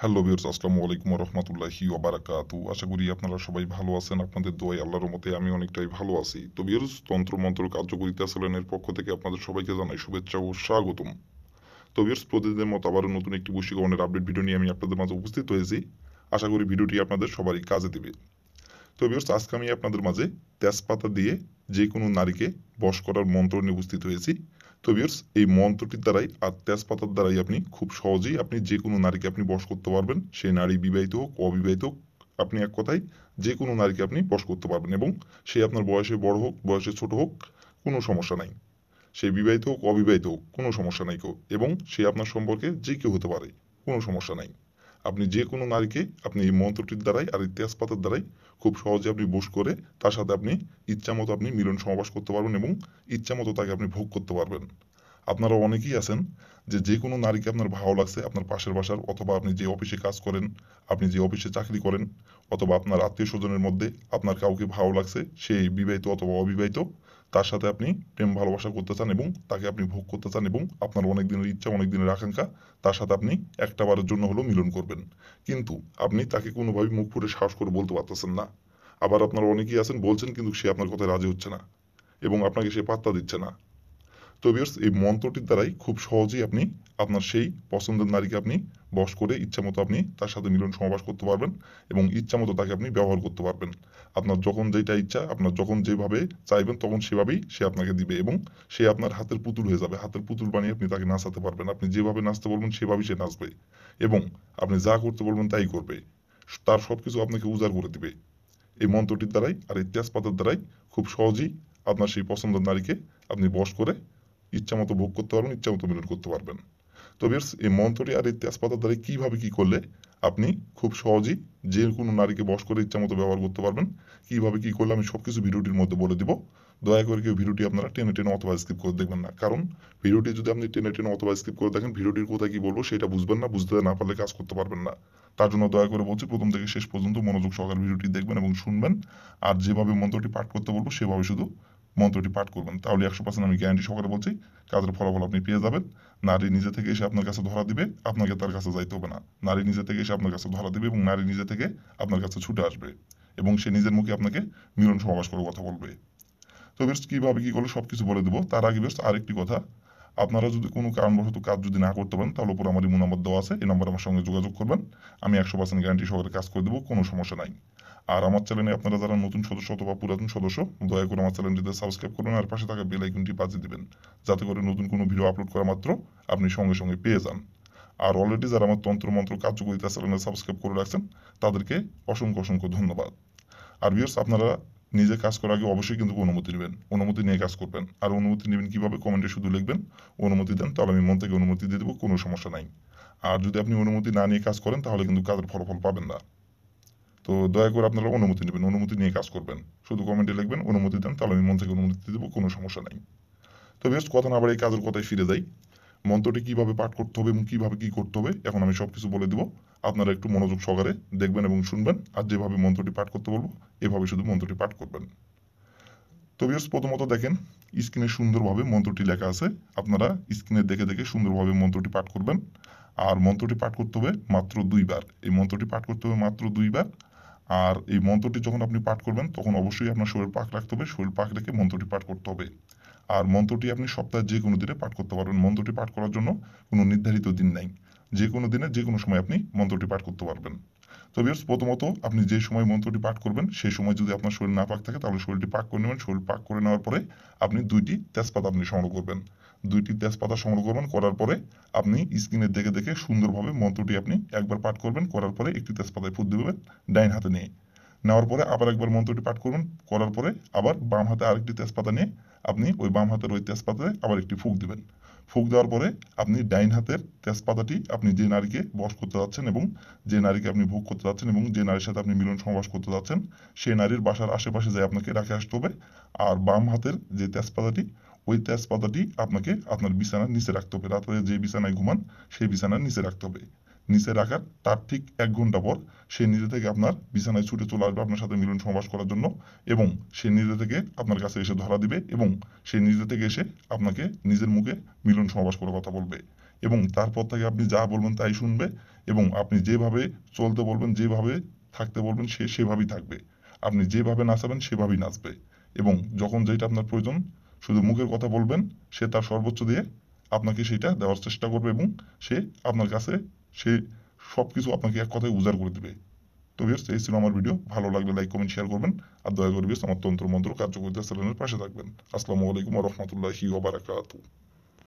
Hello viewers, আসসালামু আলাইকুম ওয়া রাহমাতুল্লাহি ওয়া বারাকাতুহু। আশা করি আপনারা সবাই ভালো আছেন। আপনাদের দোয়ায় আল্লাহর রহমতে আমি অনেকটাই ভালো আছি। তো ভিউয়ার্স, তন্ত্র-মন্ত্র কার্যকরিতা চ্যানেলের পক্ষ থেকে আপনাদের সবাইকে জানাই শুভেচ্ছা ও স্বাগতম। তো ভিউয়ার্স, প্রতিদিনের মতো আবারও নতুন একটি বশীকরণের আপডেট ভিডিও নিয়ে আমি আপনাদের মাঝে উপস্থিত হয়েছি। আশা করি ভিডিওটি আপনাদের সবারই কাজে দেবে। তো ভিউয়ার্স, আজকে আমি আপনাদের মাঝে তেজপাতা দিয়ে যে কোনো নারীকে বশ করার মন্ত্র নিয়ে উপস্থিত হয়েছি। তো ভিউয়ার্স, এই মন্ত্রটির দ্বারাই আর তেজপাতার দ্বারাই আপনি খুব সহজেই আপনি যে কোনো নারীকে আপনি বশ করতে পারবেন। সেই নারী বিবাহিত হোক অবিবাহিত হোক, আপনি এক কথায় যে কোনো নারীকে আপনি বশ করতে পারবেন এবং সে আপনার বয়সে বড় হোক বয়সে ছোট হোক, কোনো সমস্যা নাই। সে বিবাহিত হোক অবিবাহিত হোক, কোনো সমস্যা নাই কেউ, এবং সে আপনার সম্পর্কে যে কেউ হতে পারে, কোনো সমস্যা নাই। আপনি যে কোনো নারীকে আপনি এই মন্ত্রটির দ্বারাই আর এই তেজপাতার দ্বারাই খুব সহজে আপনি বশ করে তার সাথে আপনি ইচ্ছামতো আপনি মিলন সমাবাস করতে পারবেন এবং ইচ্ছামতো তাকে আপনি ভোগ করতে পারবেন। আপনারা অনেকেই আছেন যে যে কোনো নারীকে আপনার ভালো লাগছে, আপনার পাশের বাসার, অথবা আপনি যে অফিসে কাজ করেন, আপনি যে অফিসে চাকরি করেন, অথবা আপনার আত্মীয় স্বজনের মধ্যে আপনার কাউকে ভালো লাগছে, সে বিবাহিত অথবা অবিবাহিত, তার সাথে আপনি প্রেম ভালোবাসা করতে চান এবং তাকে আপনি ভোগ করতে চান এবং আপনার অনেক দিনের ইচ্ছা, অনেক দিনের আকাঙ্ক্ষা, তার সাথে আপনি একটা বারের জন্য হলেও মিলন করবেন। কিন্তু আপনি তাকে কোনোভাবেই মুখ ফুটে সাহস করে বলতে পারতেছেন না। আবার আপনারা অনেকেই আছেন বলছেন কিন্তু সে আপনার কথায় রাজি হচ্ছে না এবং আপনাকে সে পাত্তা দিচ্ছে না। তো ভিউয়ার্স, এই মন্ত্রটির দ্বারাই খুব সহজেই আপনি আপনার সেই পছন্দের নারীকে আপনি বশ করে ইচ্ছামতো আপনি তার সাথে মিলন সমাবাস করতে পারবেন এবং ইচ্ছামতো তাকে আপনি ব্যবহার করতে পারবেন। আপনার যখন যেটা ইচ্ছা, আপনার যখন যেভাবে চাইবেন তখন সেভাবেই সে আপনাকে দিবে এবং সে আপনার হাতের পুতুল হয়ে যাবে। হাতের পুতুল বানিয়ে আপনি তাকে নাচাতে পারবেন। আপনি যেভাবে নাচতে বলবেন সেভাবেই সে নাচবে এবং আপনি যা করতে বলবেন তাই করবে। তার সবকিছু আপনাকে উজাড় করে দিবে এই মন্ত্রটির দ্বারাই আর এই তেজপাতার দ্বারাই। খুব সহজেই আপনার সেই পছন্দের নারীকে আপনি বশ করে ইচ্ছামতো ভোগ করতে পারবেন, ইচ্ছামতো মিলন করতে পারবেন। তো ভিউয়ার্স, এই মন্ত্রটি আর এই তেজপাতার দ্বারা কিভাবে কি করলে আপনি খুব সহজেই যে কোনো নারীকে বশ করে ইচ্ছামতো ব্যবহার করতে পারবেন, কিভাবে কি করলে আমি সবকিছু ভিডিওটির মধ্যে বলে দিব। দয়া করে কেউ ভিডিওটি আপনারা টেনে টেনে অথবা স্কিপ করে দেখবেন না, কারণ ভিডিওটি যদি আপনি টেনে টেনে অথবা স্কিপ করে দেখেন, ভিডিওটির কোথায় কি বলবো সেটা বুঝবেন না, বুঝতে না পারলে কাজ করতে পারবেন না। তার জন্য দয়া করে বলছি, প্রথম থেকে শেষ পর্যন্ত মনোযোগ সহকারে ভিডিওটি দেখবেন এবং শুনবেন। আর যেভাবে মন্ত্রটি পাঠ করতে বলবো সেভাবে শুধু মন্ত্রটি পাঠ করবেন, তাহলে 100% আমি গ্যারান্টি সহকারে বলছি কাজের ফলাফল আপনি পেয়ে যাবেন। নারী নিজে থেকে এসে আপনার কাছে ধরা দিবে, আপনাকে তার কাছে যাইতে হবে না। নারী নিজে থেকে এসে আপনার কাছে ধরা দিবে এবং নারী নিজে থেকে আপনার কাছে ছুটে আসবে এবং সে নিজের মুখে আপনাকে মিলন সমাবেশ করে কথা বলবে। তো বেশ, কিভাবে কি করলে সবকিছু বলে দেবো, তার আগে বেশ আরেকটি কথা। আপনারা যদি কোনো কারণবশত কাজ যদি না করতে পারেন, তাহলে উপর আমার ইমো নাম্বার দেওয়া আছে, এই নাম্বার আমার সঙ্গে যোগাযোগ করবেন। আমি 100% গ্যারান্টি সহকারে কাজ করে দেবো, কোনো সমস্যা নাই। আর আমার চ্যানেলে আপনারা যারা নতুন সদস্য অথবা পুরাতন সদস্য, দয়া করে আমার চ্যানেলটিতে সাবস্ক্রাইব করবেন আর পাশে থাকা বেল আইকনটি বাজিয়ে দিবেন, যাতে করে নতুন কোনো ভিডিও আপলোড করা মাত্র আপনি সঙ্গে সঙ্গে পেয়ে যান। আর অলরেডি যারা আমার তন্ত্র কার্যকরিতা চ্যানেলে সাবস্ক্রাইব করে রাখছেন, তাদেরকে অসংখ্য অসংখ্য ধন্যবাদ। আর ভিউয়ার্স, আপনারা নিজে কাজ করার আগে অবশ্যই কিন্তু অনুমতি নেবেন, অনুমতি নিয়ে কাজ করবেন। আর অনুমতি নেবেন কিভাবে, কমেন্টে শুধু লিখবেন অনুমতি দেন, তাহলে আমি মন থেকে অনুমতি দিয়ে দেবো, কোনো সমস্যা নাই। আর যদি আপনি অনুমতি না নিয়ে কাজ করেন, তাহলে কিন্তু কাজের ফলাফল পাবেন না। তো দয়া করে আপনারা অনুমতি নেবেন, অনুমতি নিয়ে কাজ করবেন। শুধু কমেন্টে লিখবেন অনুমতি দেন, তাহলে আমি মন থেকে অনুমতি দিয়ে দেবো, কোনো সমস্যা নাই। তো বেশ, কথা না বাড়ি এই কাজের কথায় ফিরে যাই। মন্ত্রটি কিভাবে পাঠ করতে হবে এবং কিভাবে কি করতে হবে এখন আমি সবকিছু বলে দিব। আপনারা একটু মনোযোগ সহকারে দেখবেন এবং শুনবেন, আর যেভাবে মন্ত্রটি পাঠ করতে বলবো এভাবে শুধু মন্ত্রটি পাঠ করবেন। তো ভিউয়ার্স, প্রথমত দেখেন স্ক্রিনে সুন্দরভাবে মন্ত্রটি লেখা আছে। আপনারা স্ক্রিনে দেখে দেখে সুন্দরভাবে মন্ত্রটি পাঠ করবেন। আর মন্ত্রটি পাঠ করতে হবে মাত্র 2 বার। এই মন্ত্রটি পাঠ করতে হবে মাত্র 2 বার। আর এই মন্ত্রটি যখন আপনি পাঠ করবেন তখন অবশ্যই আপনার শরীর পাক রাখতে হবে, শরীর পাক রেখে মন্ত্রটি পাঠ করতে হবে। আর মন্ত্রটি আপনি সপ্তাহে যে কোনো দিনে পাঠ করতে পারবেন। মন্ত্রটি পাঠ করার জন্য কোনো নির্ধারিত দিন নাই, যে কোনো দিনে যে কোনো সময় আপনি মন্ত্রটি পাঠ করতে পারবেন। তো ভিউয়ার্স, প্রথমত আপনি যে সময় মন্ত্রটি পাঠ করবেন সেই সময় যদি আপনার শরীর না পাক থাকে, তাহলে শরীরটি পাক করে নেবেন। শরীর পাক করে নেওয়ার পরে আপনি 2টি তেজপাতা আপনি সংগ্রহ করবেন। 2টি তেজপাতা সংগ্রহ করবেন, করার পরে আপনি স্ক্রিনে দেখে দেখে সুন্দরভাবে মন্ত্রটি আপনি একবার পাঠ করবেন, করার পরে একটি তেজপাতায় ফুঁক দিবেন ডাইন হাতে নিয়ে। নেওয়ার পরে আবার একবার মন্ত্রটি পাঠ করবেন, করার পরে আবার বাম হাতে আরেকটি তেজপাতা নিয়ে আপনি ওই বাম হাতের ওই তেজপাতায় আবার একটি ফুঁক দিবেন। ফুঁক দেওয়ার পরে আপনি ডাইন হাতের তেজপাতাটি আপনি যে নারীকে বশ করতে যাচ্ছেন এবং যে নারীকে আপনি ভোগ করতে যাচ্ছেন এবং যে নারীর সাথে আপনি মিলন সমাবাস করতে যাচ্ছেন, সেই নারীর বাসার আশেপাশে যাই আপনাকে রেখে আসতে হবে। আর বাম হাতের যে তেজপাতাটি, ওই তেজপাতাটি আপনাকে আপনার বিছানার নিচে রাখতে হবে। রাতে যে বিছানায় ঘুমান সেই বিছানার নিচে রাখতে হবে। নিচে রাখার তার ঠিক 1 ঘন্টা পর সে নিজে থেকে আপনার বিছানায় ছুটে চলে আসবে আপনার সাথে মিলন সমাবাস করার জন্য, এবং সে নিজে থেকে আপনার কাছে এসে ধরা দিবে এবং সে নিজে থেকে এসে আপনাকে নিজের মুখে মিলন সমাবাস করে কথা বলবে। এবং তারপর থেকে আপনি যা বলবেন তাই শুনবে এবং আপনি যেভাবে চলতে বলবেন, যেভাবে থাকতে বলবেন সে সেভাবেই থাকবে। আপনি যেভাবে নাচাবেন সেভাবেই নাচবে এবং যখন যেটা আপনার প্রয়োজন শুধু মুখের কথা বলবেন, সে তার সর্বোচ্চ দিয়ে আপনাকে সেটা দেওয়ার চেষ্টা করবে এবং সে আপনার কাছে সে সবকিছু আপনাকে এক কথায় উজাড় করে দেবে। তো ভিউয়ার্স, এই ছিল আমার ভিডিও। ভালো লাগলে লাইক কমেন্ট শেয়ার করবেন আর দয়া করে ভিউয়ার্স আমার তন্ত্র মন্ত্র কার্যকরিতা চ্যানেলের পাশে থাকবেন। আসসালামু আলাইকুম ওয়া রাহমাতুল্লাহি ওয়া বারাকাতুহু।